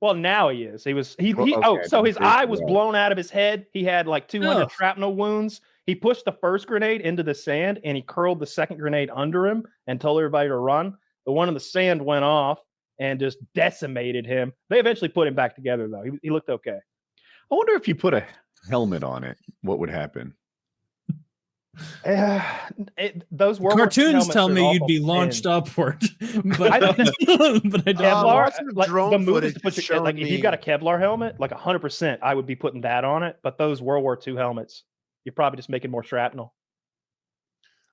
Well, now he is. He was okay, so his eye was well. blown out of his head. He had like 200 shrapnel wounds. He pushed the first grenade into the sand and he curled the second grenade under him and told everybody to run. The one in the sand went off and just decimated him. They eventually put him back together though. He looked okay. I wonder if you put a helmet on it, what would happen? Those cartoons tell me you'd be launched upward, but I don't. Kevlar, like the move is to put your, like if you've got a Kevlar helmet, like 100%, I would be putting that on it. But those World War II helmets, you're probably just making more shrapnel.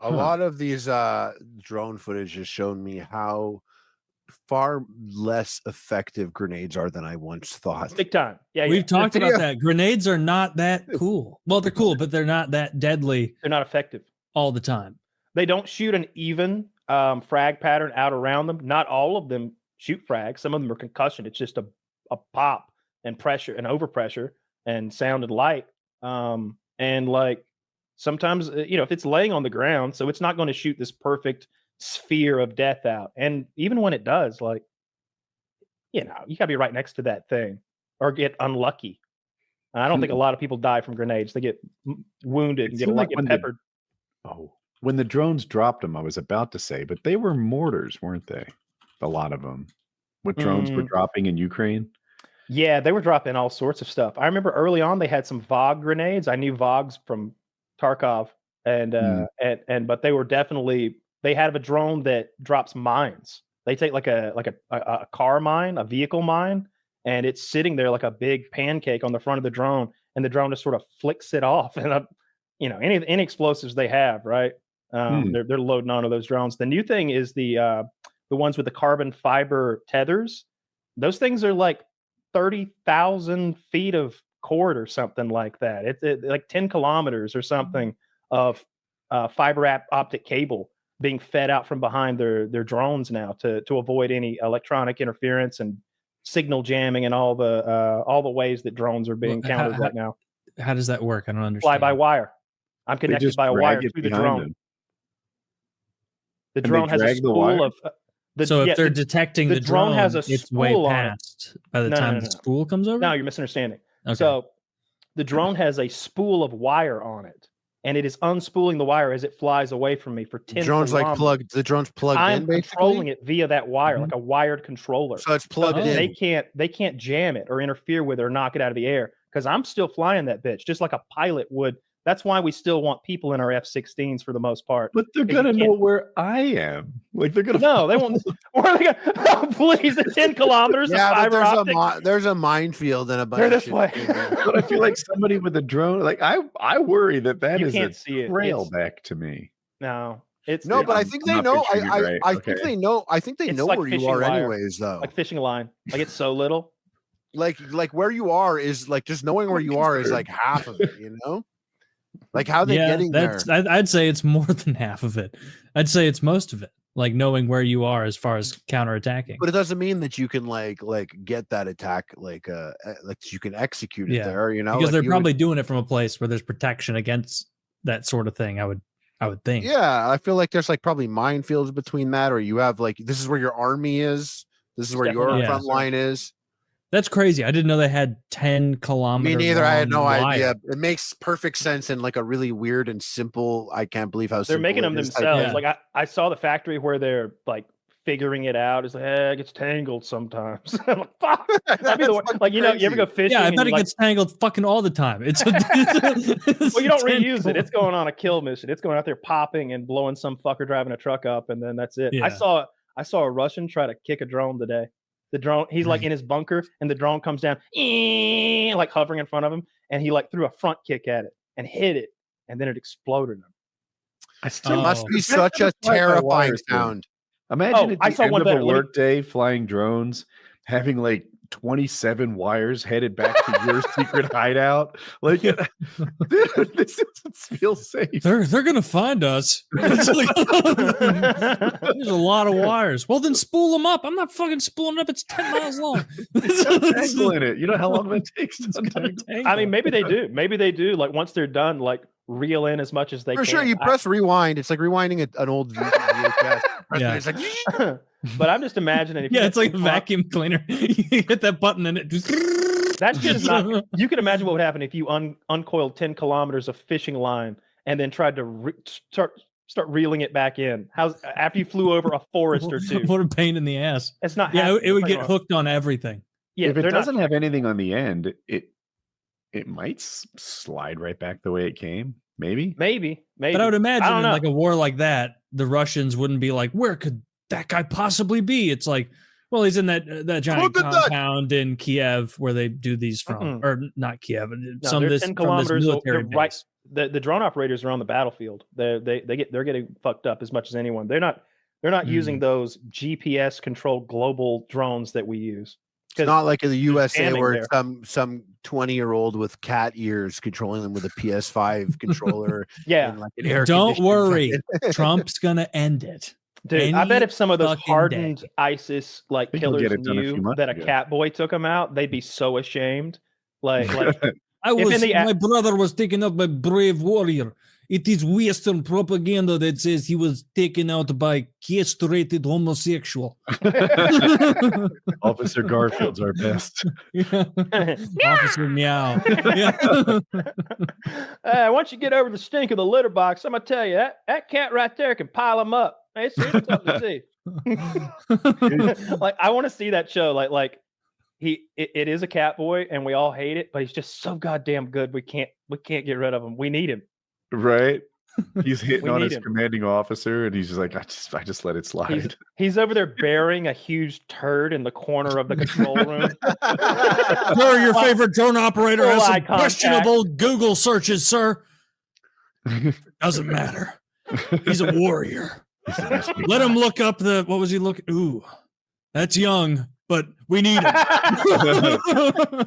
A lot of these drone footage has shown me how far less effective grenades are than I once thought. Big time. Yeah, we've talked about that. Grenades are not that cool. Well, they're cool, but they're not that deadly. They're not effective all the time. They don't shoot an even frag pattern out around them. Not all of them shoot frag. Some of them are concussion. It's just a pop and pressure and overpressure and sound and light. And like sometimes, if it's laying on the ground, so it's not going to shoot this perfect sphere of death out. And even when it does, like, you gotta be right next to that thing or get unlucky. I don't think a lot of people die from grenades. They get wounded and get peppered. When the drones dropped them, I was about to say, but they were mortars, weren't they? A lot of them. What drones were dropping in Ukraine? Yeah, they were dropping all sorts of stuff. I remember early on they had some VOG grenades. I knew VOGs from Tarkov, and but they were definitely. They have a drone that drops mines. They take like a car mine, a vehicle mine, and it's sitting there like a big pancake on the front of the drone, and the drone just sort of flicks it off. And any explosives they have, right? They're loading onto those drones. The new thing is the ones with the carbon fiber tethers. Those things are like 30,000 feet of cord or something like that. It's like 10 kilometers or something of fiber optic cable being fed out from behind their drones now to avoid any electronic interference and signal jamming and all the ways that drones are being countered right now. How does that work? I don't understand. Fly by wire. I'm connected by a wire to the drone. The drone has a spool of. So if they're detecting the drone has a it's way past by the time the spool comes over? No, you're misunderstanding. Okay. So the drone has a spool of wire on it. And it is unspooling the wire as it flies away from me for 10 drones kilometers. The drone's plugged in, basically? I'm controlling it via that wire, like a wired controller. So it's plugged in. They can't jam it or interfere with it or knock it out of the air because I'm still flying that bitch, just like a pilot would. That's why we still want people in our F-16s for the most part. But they're gonna know where I am. Like they're gonna. No, they won't. Where are they gonna? Oh, please, the 10 kilometers. Yeah, but there's a minefield and a bunch. They're this way. But I feel like somebody with a drone. Like I worry that you is can't a see trail back to me. No, it's no. But I think they know. I think they know. I think they know like where you are, anyways. Though, like fishing a line. Like it's so little. Like where you are is like just knowing where you are is like half of it. Like how they getting there? I'd say it's more than half of it. I'd say it's most of it. Like knowing where you are as far as counterattacking. But it doesn't mean that you can like get that attack like you can execute it there. Because like they're probably doing it from a place where there's protection against that sort of thing. I would think. Yeah, I feel like there's like probably minefields between that, or you have like this is where your army is. This is where your front line is. That's crazy. I didn't know they had 10 kilometers. Me neither. I had no idea. It makes perfect sense in like a really weird and simple. I can't believe how they're making them themselves. Like I saw the factory where they're like figuring it out. It's like, it gets tangled sometimes. I'm like, fuck. That'd be the one. Like, you ever go fishing? Yeah, I bet it gets tangled fucking all the time. It's well, you don't reuse it. It's going on a kill mission. It's going out there popping and blowing some fucker driving a truck up, and then that's it. Yeah. I saw a Russian try to kick a drone today. The drone, he's like in his bunker, and the drone comes down, like hovering in front of him, and he like threw a front kick at it and hit it, and then it exploded him. It must be such a terrifying sound. Imagine at the end of a work day flying drones, having like 27 wires headed back to your secret hideout. Like, dude, this doesn't feel safe. They're gonna find us. There's a lot of wires. Well, then spool them up. I'm not fucking spooling up. It's 10 miles long. Tangle in it. You know how long that takes to untangle? I mean, maybe they do. Maybe they do. Like once they're done, like reel in as much as they For can. sure, you press rewind. It's like rewinding an old VHS. Yeah. It's like, But I'm just imagining. If Yeah, it's like a vacuum cleaner. You hit that button and it just. That shit is not. You can imagine what would happen if you uncoiled 10 kilometers of fishing line and then tried to start reeling it back in. After you flew over a forest or two? What a pain in the ass. It's not. Yeah, it would get hooked on everything. Yeah, if it doesn't have anything on the end, it might slide right back the way it came. Maybe. But I would imagine in like a war like that, the Russians wouldn't be like, where could that guy possibly be? It's like, well, he's in that giant compound in Kiev where they do these from, or not Kiev. Some this 10 from this military base. Right. The drone operators are on the battlefield. They're getting fucked up as much as anyone. They're not using those GPS controlled global drones that we use. It's not like in the USA where it's some 20-year-old with cat ears controlling them with a PS5 controller. Yeah. Like an air Don't worry. Trump's going to end it. Dude, I bet if some of those hardened ISIS killers knew that a cat boy took them out, they'd be so ashamed. My brother was taken out by brave warrior. It is Western propaganda that says he was taken out by castrated homosexual. Officer Garfield's our best. Yeah. Officer Meow. Once you get over the stink of the litter box, I'm gonna tell you that cat right there can pile them up. It's something to see. I want to see that show. It is a cat boy, and we all hate it, but he's just so goddamn good. We can't get rid of him. We need him. Right. He's hitting on his commanding officer, and he's just like, I just let it slide. He's over there burying a huge turd in the corner of the control room. Sir, your favorite drone operator has some questionable Google searches, sir. Doesn't matter. He's a warrior. Let him look up what was he looking? Ooh, that's young, but we need him.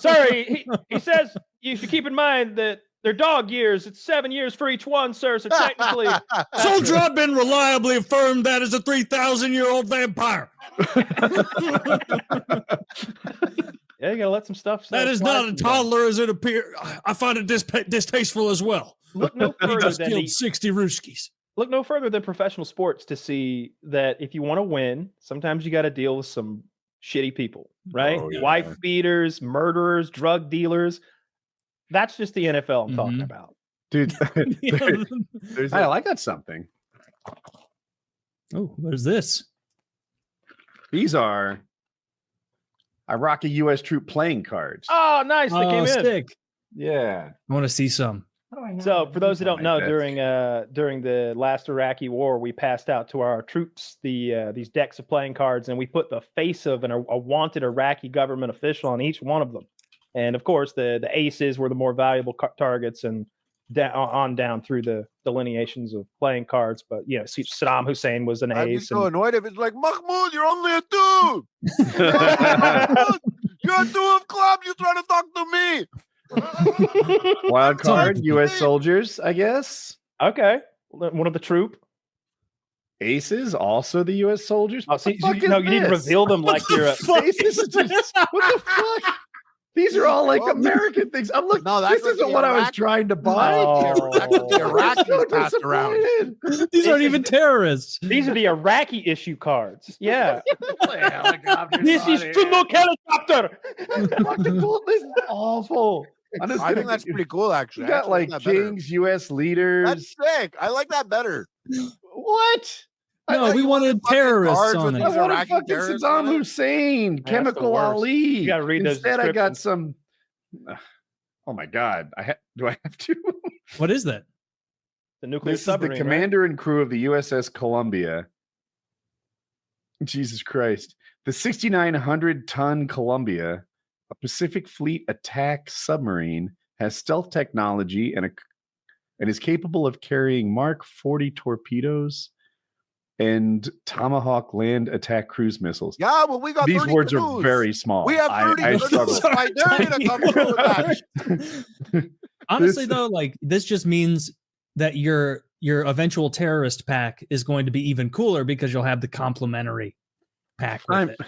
Sorry, he says you should keep in mind that they're dog years. It's 7 years for each one, sir. So technically, Soldier, I've been reliably affirmed that is a 3,000-year-old vampire. Yeah, you gotta let some stuff. That is not a toddler as it appears. I find it distasteful as well. Look no further he just than killed 60 Ruskies. Look no further than professional sports to see that if you want to win, sometimes you got to deal with some shitty people, right? Oh, yeah. Wife beaters, murderers, drug dealers. That's just the NFL I'm talking about. Dude, I got something. Oh, what is this? These are Iraqi U.S. troop playing cards. Oh, nice. They came in. Sick. Yeah. I want to see some. So for those who don't know, during the last Iraqi war, we passed out to our troops these decks of playing cards, and we put the face of a wanted Iraqi government official on each one of them. And of course, the aces were the more valuable targets, and down through the delineations of playing cards. But Saddam Hussein was an ace. I'd be so annoyed if it's like, Mahmoud, you're only a two. You're a two of clubs. You're trying to talk to me. Wild card, U.S. soldiers, I guess. Okay, one of the troop. Aces, also the U.S. soldiers. Oh, see, you need to reveal them like you're a. What the fuck? These are all like American things. I'm looking. No, this isn't what I was trying to buy. That's what the Iraqis passed around. These aren't even terrorists. These are the Iraqi issue cards. Yeah. This is Chinook helicopter. This is awful. I think that's pretty cool, actually. You got like kings, U.S. leaders. That's sick. I like that better. What? No, we wanted terrorists on it. I wanted fucking Saddam Hussein, Chemical Ali. You got to read those. Instead, I got some. Oh my God! Do I have to? What is that? The nuclear submarine. Is the commander and crew of the USS Columbia. Jesus Christ! The 6,900-ton Columbia, a Pacific Fleet attack submarine, has stealth technology and is capable of carrying Mark 40 torpedoes and Tomahawk land attack cruise missiles. Yeah, well, we got these 30 words canoes. are very small. We have 30 canoes. Right there to come up with that. Honestly, though, like this just means that your eventual terrorist pack is going to be even cooler because you'll have the complimentary pack with it.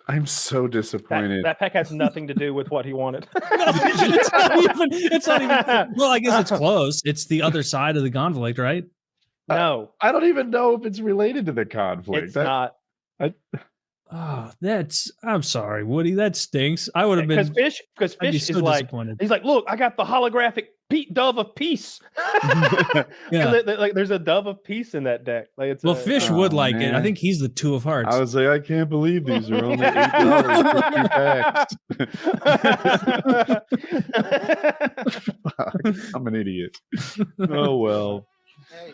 I'm so disappointed. That pack has nothing to do with what he wanted. It's not even. Well, I guess it's close. It's the other side of the conflict, right? No, I don't even know if it's related to the conflict. It's not. I'm sorry, Woody. That stinks. I would have been because Fish is like, he's like, look, I got the holographic dove of peace. Like there's a dove of peace in that deck. Like Fish would like it. I think he's the 2 of hearts. I was like, I can't believe these are only $8 for 2 packs. Fuck, I'm an idiot. Oh well. Hey.